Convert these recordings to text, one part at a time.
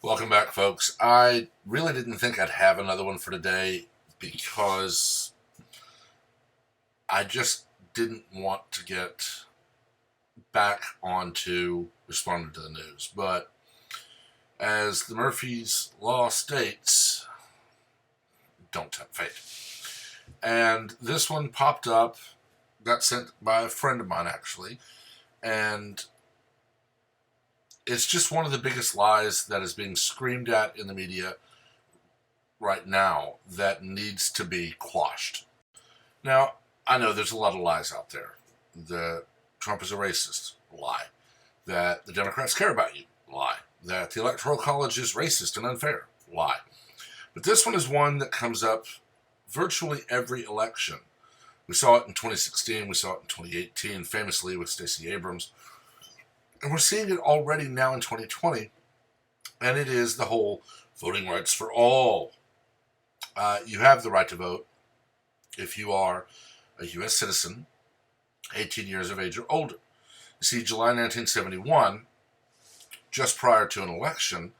Welcome back, folks. I really didn't think I'd have another one for today because I just didn't want to get back onto responding to the news. But as the Murphy's Law states, don't tempt fate. And this one popped up, got sent by a friend of mine actually, and it's just one of the biggest lies that is being screamed at in the media right now that needs to be quashed. Now, I know there's a lot of lies out there. That Trump is a racist, lie. That the Democrats care about you, lie. That the Electoral College is racist and unfair, lie. But this one is one that comes up virtually every election. We saw it in 2016, we saw it in 2018, famously with Stacey Abrams. And we're seeing it already now in 2020, and it is the whole voting rights for all. You have the right to vote if you are a U.S. citizen, 18 years of age or older. You see, July 1971, just prior to an election,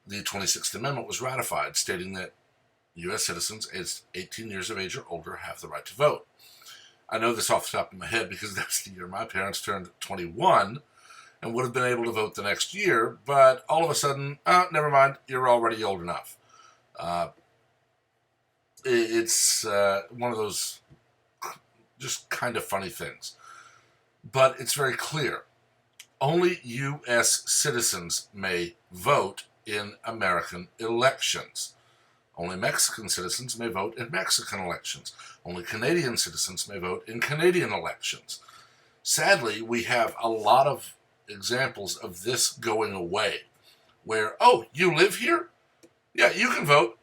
the 26th Amendment was ratified, stating that U.S. citizens aged 18 years of age or older have the right to vote. I know this off the top of my head because that's the year my parents turned 21 and would have been able to vote the next year, but all of a sudden, never mind, you're already old enough. It's one of those just kind of funny things. But it's very clear. Only U.S. citizens may vote in American elections. Only Mexican citizens may vote in Mexican elections. Only Canadian citizens may vote in Canadian elections. Sadly, we have a lot of examples of this going away, where, oh, you live here? Yeah, you can vote.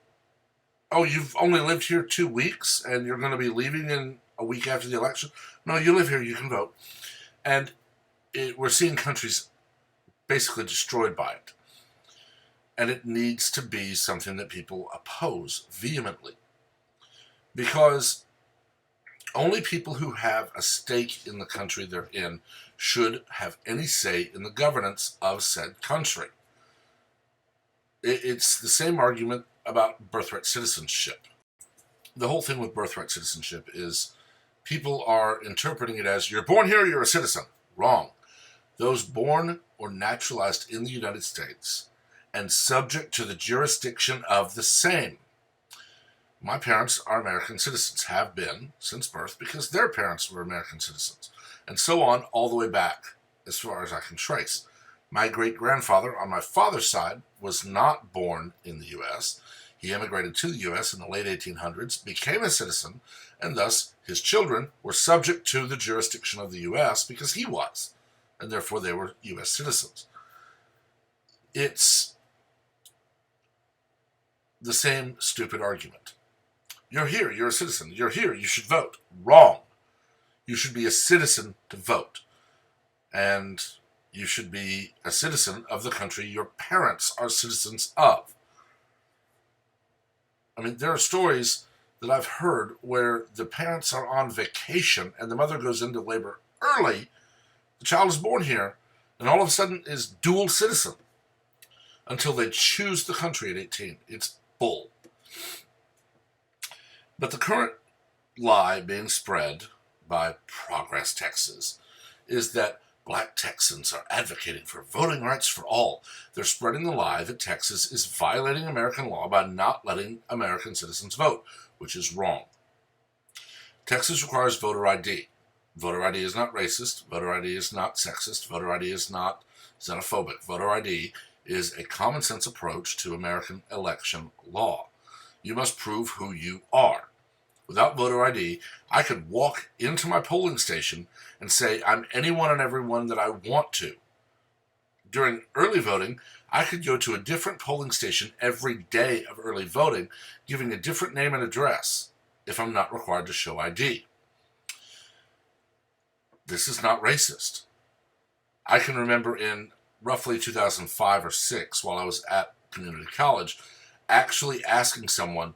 Oh, you've only lived here 2 weeks and you're going to be leaving in a week after the election? No, you live here, you can vote. And we're seeing countries basically destroyed by it. And it needs to be something that people oppose vehemently. Because only people who have a stake in the country they're in should have any say in the governance of said country. It's the same argument about birthright citizenship. The whole thing with birthright citizenship is people are interpreting it as you're born here, you're a citizen. Wrong. Those born or naturalized in the United States and subject to the jurisdiction of the same. My parents are American citizens, have been since birth because their parents were American citizens, and so on all the way back as far as I can trace. My great-grandfather on my father's side was not born in the U.S. He immigrated to the U.S. in the late 1800s, became a citizen, and thus his children were subject to the jurisdiction of the U.S. because he was, and therefore they were U.S. citizens. It's the same stupid argument. You're here, you're a citizen. You're here, you should vote. Wrong. You should be a citizen to vote. And you should be a citizen of the country your parents are citizens of. I mean, there are stories that I've heard where the parents are on vacation and the mother goes into labor early. The child is born here and all of a sudden is dual citizen until they choose the country at 18. It's bull. But the current lie being spread by Progress Texas is that Black Texans are advocating for voting rights for all. They're spreading the lie that Texas is violating American law by not letting American citizens vote, which is wrong. Texas requires voter ID. Voter ID is not racist. Voter ID is not sexist. Voter ID is not xenophobic. Voter ID is a common sense approach to American election law. You must prove who you are. Without voter ID, I could walk into my polling station and say I'm anyone and everyone that I want to. During early voting, I could go to a different polling station every day of early voting, giving a different name and address if I'm not required to show ID. This is not racist. I can remember in roughly 2005 or 6, while I was at community college, actually asking someone,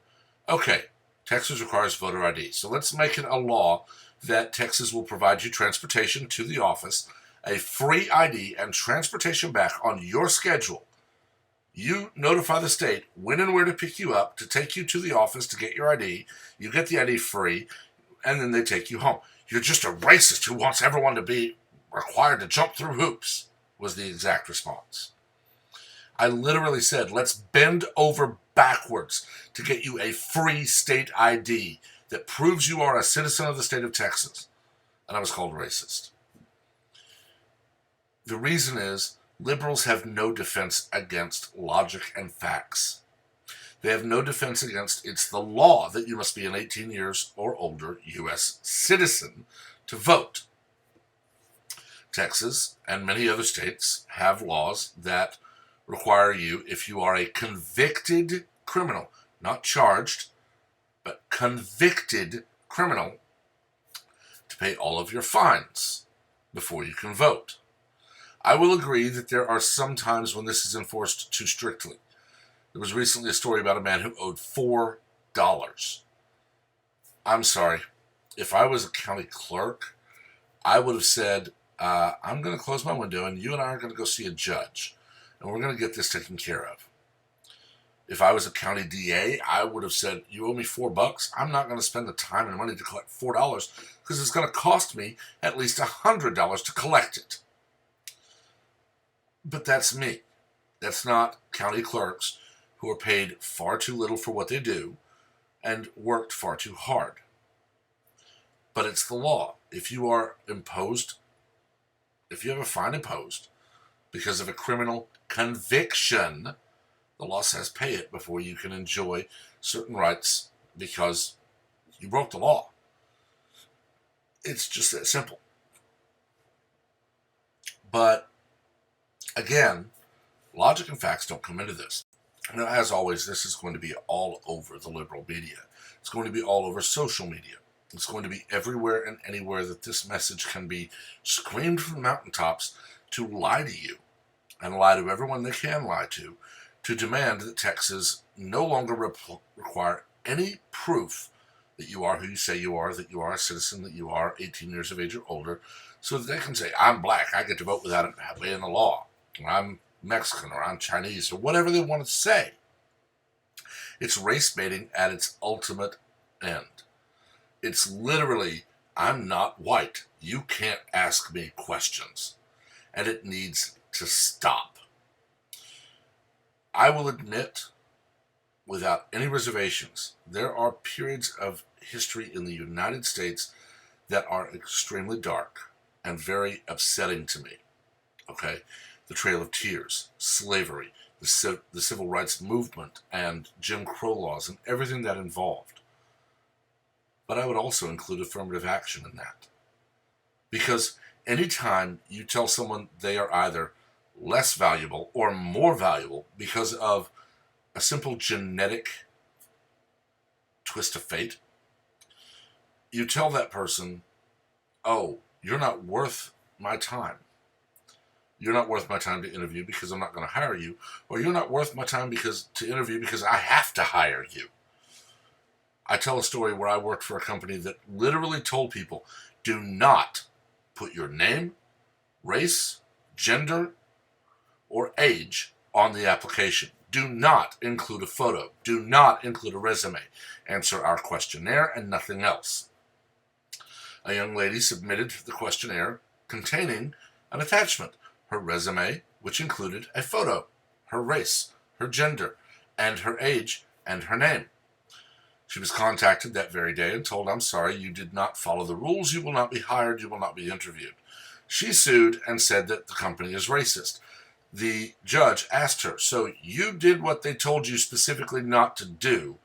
okay, Texas requires voter ID, so let's make it a law that Texas will provide you transportation to the office, a free ID, and transportation back on your schedule. You notify the state when and where to pick you up, to take you to the office to get your ID. You get the ID free, and then they take you home. You're just a racist who wants everyone to be required to jump through hoops, was the exact response. I literally said, let's bend over backwards to get you a free state ID that proves you are a citizen of the state of Texas. And I was called racist. The reason is liberals have no defense against logic and facts. They have no defense against it's the law that you must be an 18 years or older U.S. citizen to vote. Texas and many other states have laws that require you, if you are a convicted criminal, not charged, but convicted criminal, to pay all of your fines before you can vote. I will agree that there are some times when this is enforced too strictly. There was recently a story about a man who owed $4. I'm sorry. If I was a county clerk, I would have said, I'm going to close my window and you and I are going to go see a judge. And we're going to get this taken care of. If I was a county DA, I would have said, you owe me $4. I'm not going to spend the time and money to collect $4 because it's going to cost me at least $100 to collect it. But that's me. That's not county clerks who are paid far too little for what they do and worked far too hard. But it's the law. If you are imposed, if you have a fine imposed because of a criminal conviction, the law says pay it before you can enjoy certain rights because you broke the law. It's just that simple. But again, logic and facts don't come into this. Now, as always, this is going to be all over the liberal media. It's going to be all over social media. It's going to be everywhere and anywhere that this message can be screamed from the mountaintops to lie to you and lie to everyone they can lie to demand that Texas no longer require any proof that you are who you say you are, that you are a citizen, that you are 18 years of age or older, so that they can say, I'm black, I get to vote without it obeying the law, or I'm Mexican, or I'm Chinese, or whatever they want to say. It's race baiting at its ultimate end. It's literally, I'm not white, you can't ask me questions. And it needs to stop. I will admit, without any reservations, there are periods of history in the United States that are extremely dark and very upsetting to me. Okay? The Trail of Tears, slavery, the civil rights movement, and Jim Crow laws, and everything that involved. But I would also include affirmative action in that. Because anytime you tell someone they are either less valuable or more valuable because of a simple genetic twist of fate, you tell that person, oh, you're not worth my time. You're not worth my time to interview because I'm not going to hire you, or you're not worth my time to interview because I have to hire you. I tell a story where I worked for a company that literally told people, do not put your name, race, gender, or age on the application. Do not include a photo. Do not include a resume. Answer our questionnaire and nothing else. A young lady submitted the questionnaire containing an attachment, her resume, which included a photo, her race, her gender, and her age, and her name. She was contacted that very day and told, I'm sorry, you did not follow the rules, you will not be hired, you will not be interviewed. She sued and said that the company is racist. The judge asked her, so you did what they told you specifically not to do,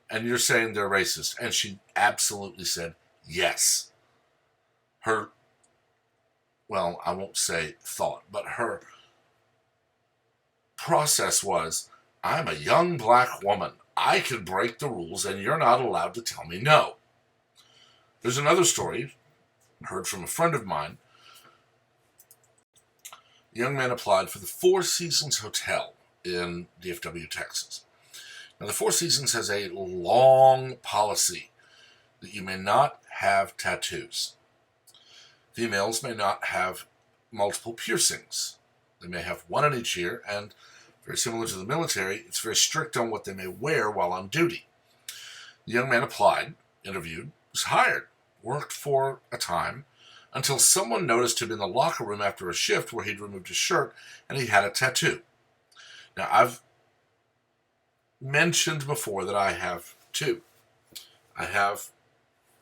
and you're saying they're racist? And she absolutely said, yes. Her, well, I won't say thought, but her process was, I'm a young black woman. I can break the rules, and you're not allowed to tell me no. There's another story, heard from a friend of mine. A young man applied for the Four Seasons Hotel in DFW, Texas. Now, the Four Seasons has a long policy that you may not have tattoos. Females may not have multiple piercings. They may have one in each ear, and Very similar to the military, it's very strict on what they may wear while on duty. The young man applied, interviewed, was hired, worked for a time, until someone noticed him in the locker room after a shift where he'd removed his shirt and he had a tattoo. Now, I've mentioned before that I have two. I have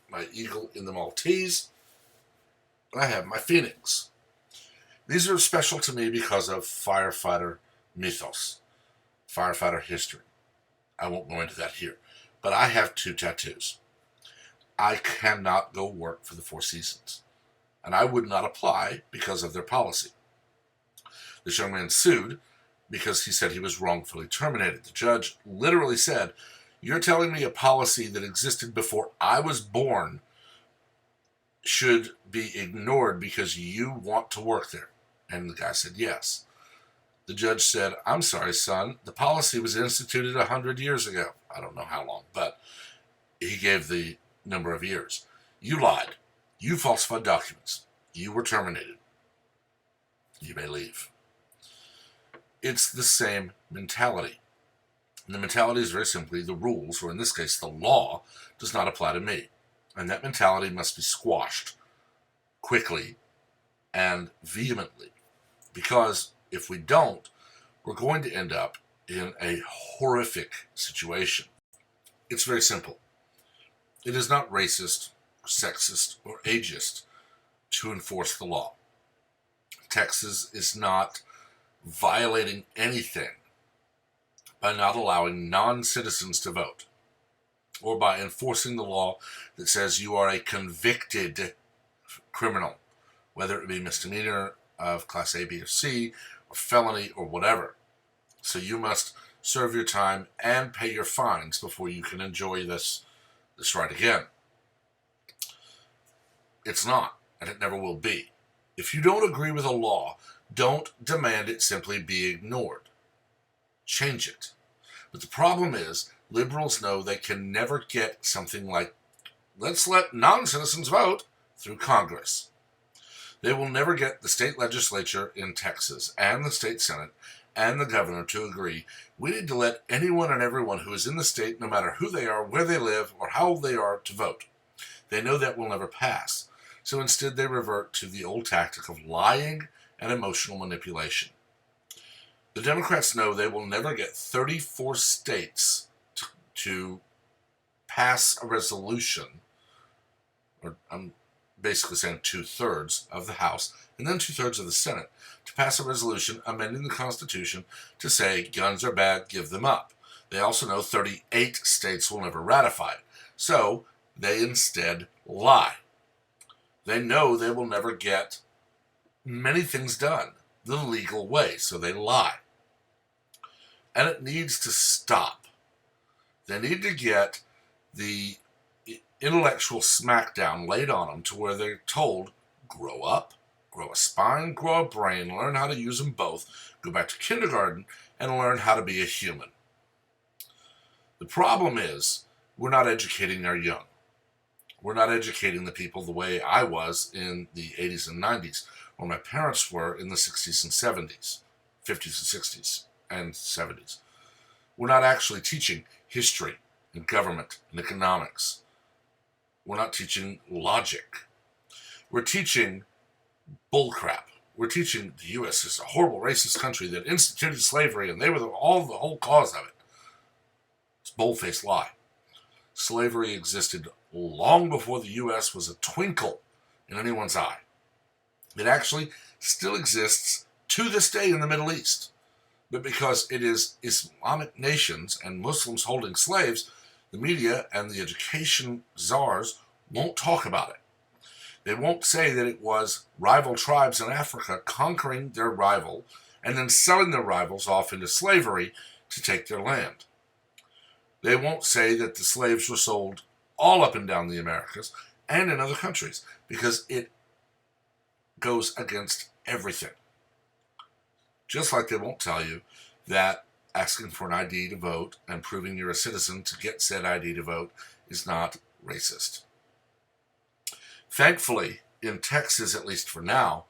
my eagle in the Maltese, and I have my phoenix. These are special to me because of firefighter mythos, firefighter history. I won't go into that here. But I have two tattoos. I cannot go work for the Four Seasons, and I would not apply because of their policy. This young man sued because he said he was wrongfully terminated. The judge literally said, "You're telling me a policy that existed before I was born should be ignored because you want to work there?" And the guy said yes. The judge said, "I'm sorry, son, the policy was instituted 100 years ago." I don't know how long, but he gave the number of years. "You lied. You falsified documents. You were terminated. You may leave." It's the same mentality. And the mentality is very simply the rules, or in this case, the law, does not apply to me. And that mentality must be squashed quickly and vehemently. Because if we don't, we're going to end up in a horrific situation. It's very simple. It is not racist, or sexist, or ageist to enforce the law. Texas is not violating anything by not allowing non-citizens to vote, or by enforcing the law that says you are a convicted criminal, whether it be misdemeanor of Class A, B, or C, or felony, or whatever. So you must serve your time and pay your fines before you can enjoy this right again. It's not, and it never will be. If you don't agree with a law, don't demand it simply be ignored. Change it. But the problem is, liberals know they can never get something like, "Let's let non-citizens vote," through Congress. They will never get the state legislature in Texas and the state senate and the governor to agree, "We need to let anyone and everyone who is in the state, no matter who they are, where they live, or how old they are, to vote." They know that will never pass. So instead they revert to the old tactic of lying and emotional manipulation. The Democrats know they will never get 34 states to pass a resolution, or I'm basically saying 2/3 of the House, and then 2/3 of the Senate, to pass a resolution amending the Constitution to say guns are bad, give them up. They also know 38 states will never ratify it. So they instead lie. They know they will never get many things done the legal way, so they lie. And it needs to stop. They need to get the intellectual smackdown laid on them to where they're told, grow up, grow a spine, grow a brain, learn how to use them both, go back to kindergarten, and learn how to be a human. The problem is, we're not educating our young. We're not educating the people the way I was in the 80s and 90s, or my parents were in the 60s and 70s, 50s and 60s and 70s. We're not actually teaching history and government and economics. We're not teaching logic. We're teaching bullcrap. We're teaching the U.S. is a horrible racist country that instituted slavery and they were the whole cause of it. It's a bold-faced lie. Slavery existed long before the U.S. was a twinkle in anyone's eye. It actually still exists to this day in the Middle East. But because it is Islamic nations and Muslims holding slaves, the media and the education czars won't talk about it. They won't say that it was rival tribes in Africa conquering their rival and then selling their rivals off into slavery to take their land. They won't say that the slaves were sold all up and down the Americas and in other countries, because it goes against everything. Just like they won't tell you that asking for an ID to vote and proving you're a citizen to get said ID to vote is not racist. Thankfully, in Texas, at least for now,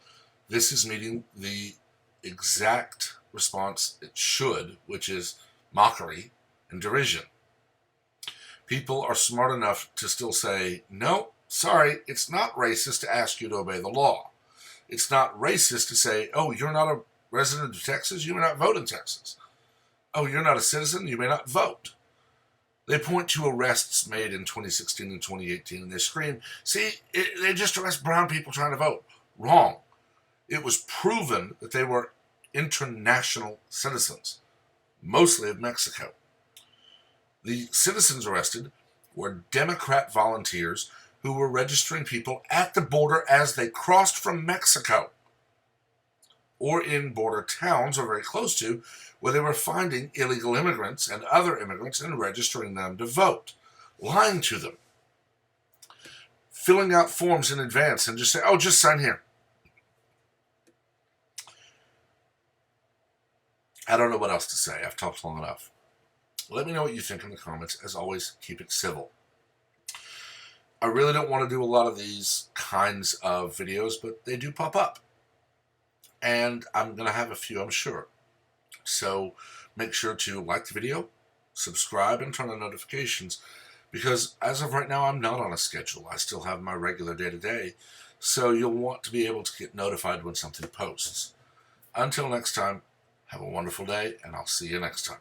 this is meeting the exact response it should, which is mockery and derision. People are smart enough to still say, no, sorry, it's not racist to ask you to obey the law. It's not racist to say, oh, you're not a resident of Texas, you may not vote in Texas. Oh, you're not a citizen, you may not vote. They point to arrests made in 2016 and 2018, and they scream, see, they just arrest brown people trying to vote. Wrong. It was proven that they were international citizens, mostly of Mexico. The citizens arrested were Democrat volunteers who were registering people at the border as they crossed from Mexico, or in border towns or very close to, where they were finding illegal immigrants and other immigrants and registering them to vote, lying to them, filling out forms in advance and just say, oh, just sign here. I don't know what else to say. I've talked long enough. Let me know what you think in the comments. As always, keep it civil. I really don't want to do a lot of these kinds of videos, but they do pop up. And I'm going to have a few, I'm sure. So make sure to like the video, subscribe, and turn on notifications, because as of right now, I'm not on a schedule. I still have my regular day-to-day, so you'll want to be able to get notified when something posts. Until next time, have a wonderful day, and I'll see you next time.